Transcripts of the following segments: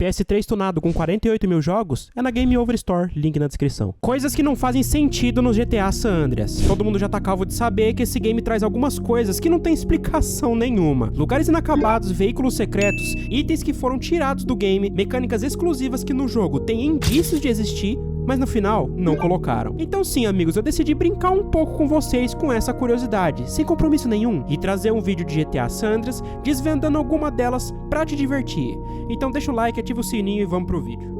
PS3 tunado com 48 mil jogos é na Game Over Store, link na descrição. Coisas que não fazem sentido no GTA San Andreas. Todo mundo já tá calvo de saber que esse game traz algumas coisas que não tem explicação nenhuma. Lugares inacabados, veículos secretos, itens que foram tirados do game, mecânicas exclusivas que no jogo têm indícios de existir, mas no final não colocaram. Então sim, amigos, eu decidi brincar um pouco com vocês com essa curiosidade, sem compromisso nenhum, e trazer um vídeo de GTA San Andreas desvendando alguma delas pra te divertir. Então deixa o like, ativa o sininho e vamos pro vídeo.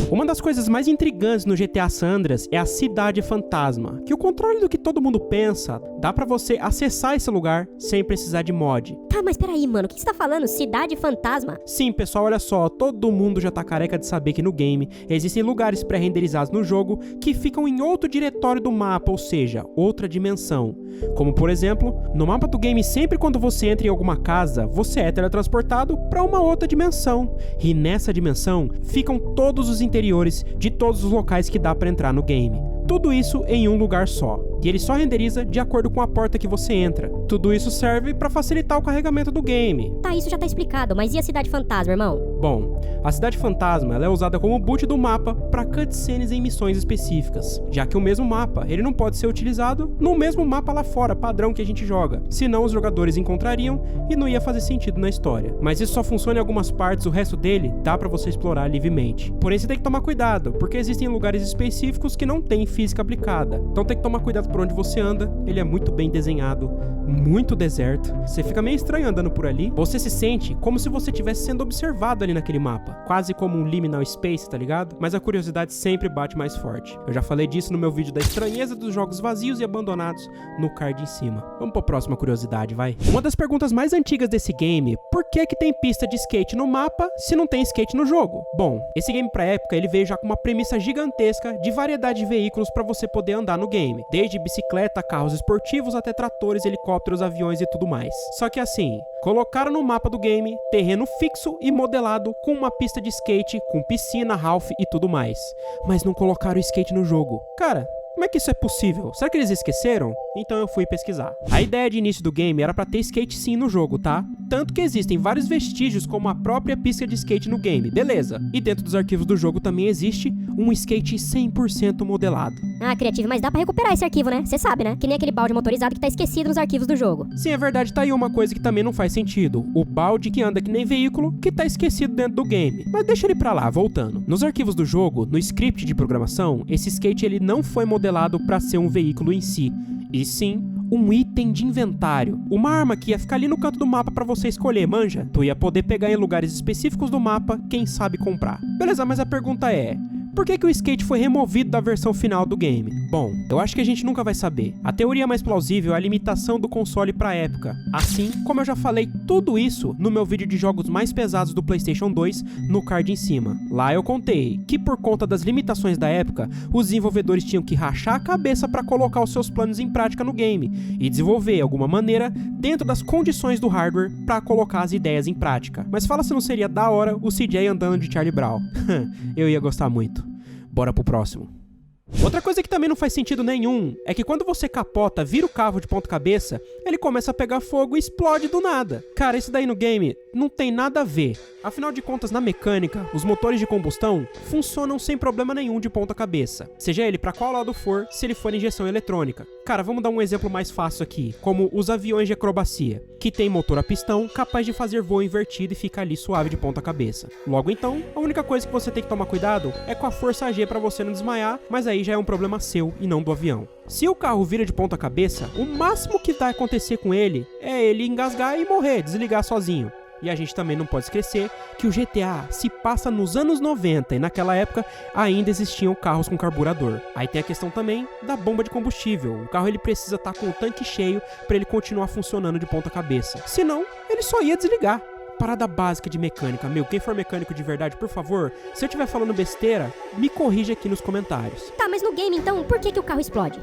Uma das coisas mais intrigantes no GTA San Andreas é a Cidade Fantasma, que ao contrário do que todo mundo pensa, dá pra você acessar esse lugar sem precisar de mod. Tá, mas peraí, mano, o que você tá falando? Cidade Fantasma? Sim, pessoal, olha só, todo mundo já tá careca de saber que no game existem lugares pré-renderizados no jogo que ficam em outro diretório do mapa, ou seja, outra dimensão. Como por exemplo, no mapa do game, sempre quando você entra em alguma casa, você é teletransportado pra uma outra dimensão. E nessa dimensão ficam todos os interiores de todos os locais que dá pra entrar no game. Tudo isso em um lugar só. E ele só renderiza de acordo com a porta que você entra. Tudo isso serve para facilitar o carregamento do game. Tá, isso já tá explicado, mas e a Cidade Fantasma, irmão? Bom, a Cidade Fantasma ela é usada como boot do mapa para cutscenes em missões específicas, já que o mesmo mapa ele não pode ser utilizado no mesmo mapa lá fora, padrão que a gente joga, senão os jogadores encontrariam e não ia fazer sentido na história. Mas isso só funciona em algumas partes, o resto dele dá para você explorar livremente. Porém, você tem que tomar cuidado, porque existem lugares específicos que não tem física aplicada. Então tem que tomar cuidado por onde você anda, ele é muito bem desenhado, muito deserto. Você fica meio estranho andando por ali. Você se sente como se você estivesse sendo observado ali naquele mapa, quase como um liminal space, tá ligado? Mas a curiosidade sempre bate mais forte. Eu já falei disso no meu vídeo da estranheza dos jogos vazios e abandonados no card em cima. Vamos pra próxima curiosidade, vai? Uma das perguntas mais antigas desse game, por que tem pista de skate no mapa se não tem skate no jogo? Bom, esse game pra época ele veio já com uma premissa gigantesca de variedade de veículos pra você poder andar no game, desde bicicleta, carros esportivos até tratores, helicópteros, aviões e tudo mais. Só que assim, colocaram no mapa do game terreno fixo e modelado com uma pista de skate, com piscina, Ralph e tudo mais. Mas não colocaram skate no jogo. Cara, como é que isso é possível? Será que eles esqueceram? Então eu fui pesquisar. A ideia de início do game era pra ter skate sim no jogo, tá? Tanto que existem vários vestígios como a própria pista de skate no game, beleza. E dentro dos arquivos do jogo também existe um skate 100% modelado. Ah, criativo, mas dá pra recuperar esse arquivo, né? Você sabe, né? Que nem aquele balde motorizado que tá esquecido nos arquivos do jogo. Sim, é verdade, tá aí uma coisa que também não faz sentido. O balde que anda que nem veículo, que tá esquecido dentro do game. Mas deixa ele pra lá, voltando. Nos arquivos do jogo, no script de programação, esse skate ele não foi modelado pra ser um veículo em si, e sim um item de inventário. Uma arma que ia ficar ali no canto do mapa pra você escolher, manja? Tu ia poder pegar em lugares específicos do mapa, quem sabe comprar. Beleza, mas a pergunta é... por que o skate foi removido da versão final do game? Bom, eu acho que a gente nunca vai saber. A teoria mais plausível é a limitação do console pra época. Assim, como eu já falei tudo isso no meu vídeo de jogos mais pesados do PlayStation 2, no card em cima. Lá eu contei que por conta das limitações da época, os desenvolvedores tinham que rachar a cabeça pra colocar os seus planos em prática no game e desenvolver alguma maneira dentro das condições do hardware pra colocar as ideias em prática. Mas fala se não seria da hora o CJ andando de Charlie Brown. Eu ia gostar muito. Bora pro próximo. Outra coisa que também não faz sentido nenhum é que quando você capota, vira o carro de ponta cabeça, ele começa a pegar fogo e explode do nada. Cara, isso daí no game não tem nada a ver. Afinal de contas, na mecânica, os motores de combustão funcionam sem problema nenhum de ponta cabeça. Seja ele pra qual lado for, se ele for injeção eletrônica. Cara, vamos dar um exemplo mais fácil aqui, como os aviões de acrobacia, que tem motor a pistão capaz de fazer voo invertido e fica ali suave de ponta cabeça. Logo então, a única coisa que você tem que tomar cuidado é com a força G pra você não desmaiar, mas aí já é um problema seu e não do avião. Se o carro vira de ponta cabeça, o máximo que vai acontecer com ele é ele engasgar e morrer, desligar sozinho. E a gente também não pode esquecer que o GTA se passa nos anos 90 e naquela época ainda existiam carros com carburador. Aí tem a questão também da bomba de combustível. O carro ele precisa estar com o tanque cheio para ele continuar funcionando de ponta cabeça. Senão, ele só ia desligar. Parada básica de mecânica, meu, quem for mecânico de verdade, por favor, se eu estiver falando besteira, me corrija aqui nos comentários. Tá, mas no game então, por que o carro explode?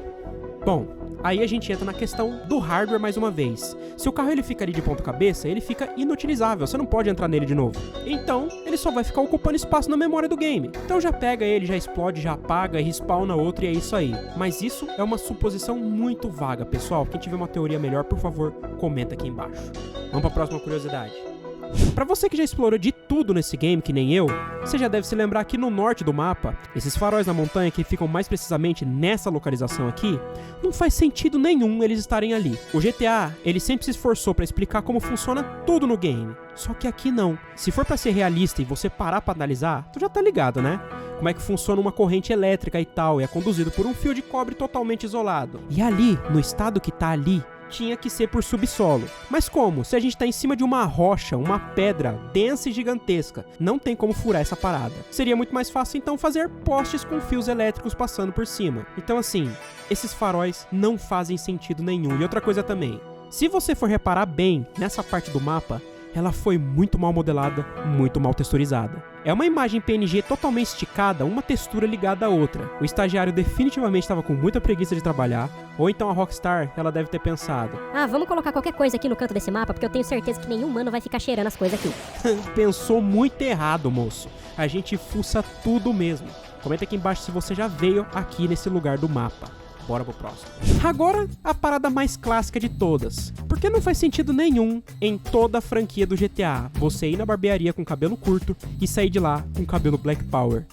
Bom, aí a gente entra na questão do hardware mais uma vez. Se o carro ele fica ali de ponta cabeça, ele fica inutilizável, você não pode entrar nele de novo. Então, ele só vai ficar ocupando espaço na memória do game. Então já pega ele, já explode, já apaga, respawna outro e é isso aí. Mas isso é uma suposição muito vaga, pessoal. Quem tiver uma teoria melhor, por favor, comenta aqui embaixo. Vamos para a próxima curiosidade. Pra você que já explorou de tudo tudo nesse game, que nem eu, você já deve se lembrar que no norte do mapa, esses faróis na montanha que ficam mais precisamente nessa localização aqui, não faz sentido nenhum eles estarem ali. O GTA, ele sempre se esforçou pra explicar como funciona tudo no game, só que aqui não. Se for pra ser realista e você parar pra analisar, tu já tá ligado, né? Como é que funciona uma corrente elétrica e tal, e é conduzido por um fio de cobre totalmente isolado. E ali, no estado que tá ali, tinha que ser por subsolo. Mas como? Se a gente tá em cima de uma rocha, uma pedra densa e gigantesca, não tem como furar essa parada. Seria muito mais fácil então fazer postes com fios elétricos passando por cima. Então assim, esses faróis não fazem sentido nenhum. E outra coisa também, se você for reparar bem nessa parte do mapa, ela foi muito mal modelada, muito mal texturizada. É uma imagem PNG totalmente esticada, uma textura ligada à outra. O estagiário definitivamente estava com muita preguiça de trabalhar, ou então a Rockstar, ela deve ter pensado: Ah, vamos colocar qualquer coisa aqui no canto desse mapa, porque eu tenho certeza que nenhum humano vai ficar cheirando as coisas aqui. pensou muito errado, moço. A gente fuça tudo mesmo. Comenta aqui embaixo se você já veio aqui nesse lugar do mapa. Bora pro próximo. Agora, a parada mais clássica de todas. Porque não faz sentido nenhum em toda a franquia do GTA você ir na barbearia com cabelo curto e sair de lá com cabelo Black Power.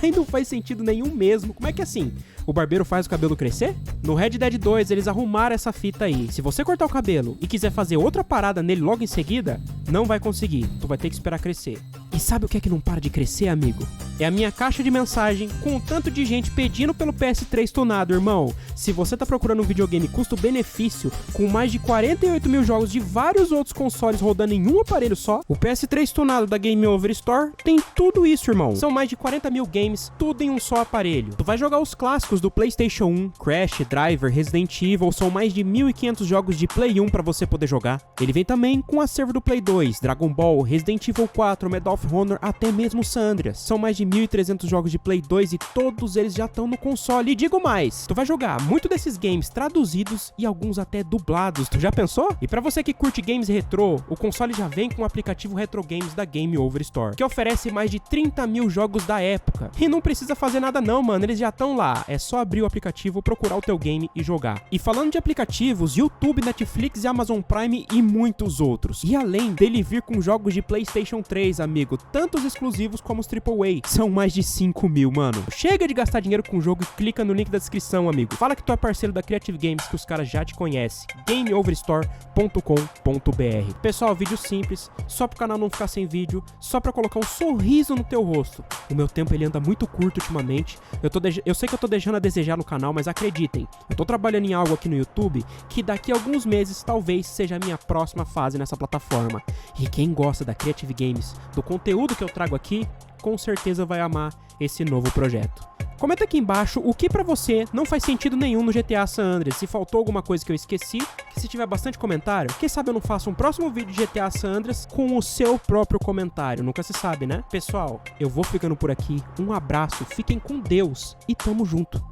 Aí não faz sentido nenhum mesmo. Como é que é assim? O barbeiro faz o cabelo crescer? No Red Dead 2 eles arrumaram essa fita aí. Se você cortar o cabelo e quiser fazer outra parada nele logo em seguida, não vai conseguir. Tu vai ter que esperar crescer. E sabe o que é que não para de crescer, amigo? É a minha caixa de mensagem com um tanto de gente pedindo pelo PS3 tunado, irmão. Se você tá procurando um videogame custo-benefício com mais de 48 mil jogos de vários outros consoles rodando em um aparelho só, o PS3 tunado da Game Over Store tem tudo isso, irmão. São mais de 40 mil games, tudo em um só aparelho. Tu vai jogar os clássicos do PlayStation 1, Crash, Driver, Resident Evil, são mais de 1.500 jogos de Play 1 pra você poder jogar. Ele vem também com acervo do Play 2, Dragon Ball, Resident Evil 4, Medal of Honor, até mesmo San Andreas. São mais de 1.300 jogos de Play 2 e todos eles já estão no console. E digo mais, tu vai jogar muito desses games traduzidos e alguns até dublados. Tu já pensou? E pra você que curte games retrô, o console já vem com o aplicativo Retro Games da Game Over Store, que oferece mais de 30 mil jogos da época. E não precisa fazer nada não, mano, eles já estão lá. É só abrir o aplicativo, procurar o teu game e jogar. E falando de aplicativos, YouTube, Netflix e Amazon Prime e muitos outros. E além dele vir com jogos de PlayStation 3, amigo, tanto os exclusivos como os AAA. São mais de 5 mil, mano. Chega de gastar dinheiro com o jogo e clica no link da descrição, amigo. Fala que tu é parceiro da Creative Games, que os caras já te conhecem. GameOverStore.com.br. Pessoal, vídeo simples, só pro canal não ficar sem vídeo, só pra colocar um sorriso no teu rosto. O meu tempo ele anda muito curto ultimamente. Eu sei que eu tô deixando a desejar no canal, mas acreditem, eu tô trabalhando em algo aqui no YouTube que daqui a alguns meses talvez seja a minha próxima fase nessa plataforma. E quem gosta da Creative Games, do conteúdo que eu trago aqui, com certeza vai amar esse novo projeto. Comenta aqui embaixo o que pra você não faz sentido nenhum no GTA San Andreas, se faltou alguma coisa que eu esqueci, que se tiver bastante comentário, quem sabe eu não faço um próximo vídeo de GTA San Andreas com o seu próprio comentário, nunca se sabe, né? Pessoal, eu vou ficando por aqui, um abraço, fiquem com Deus e tamo junto.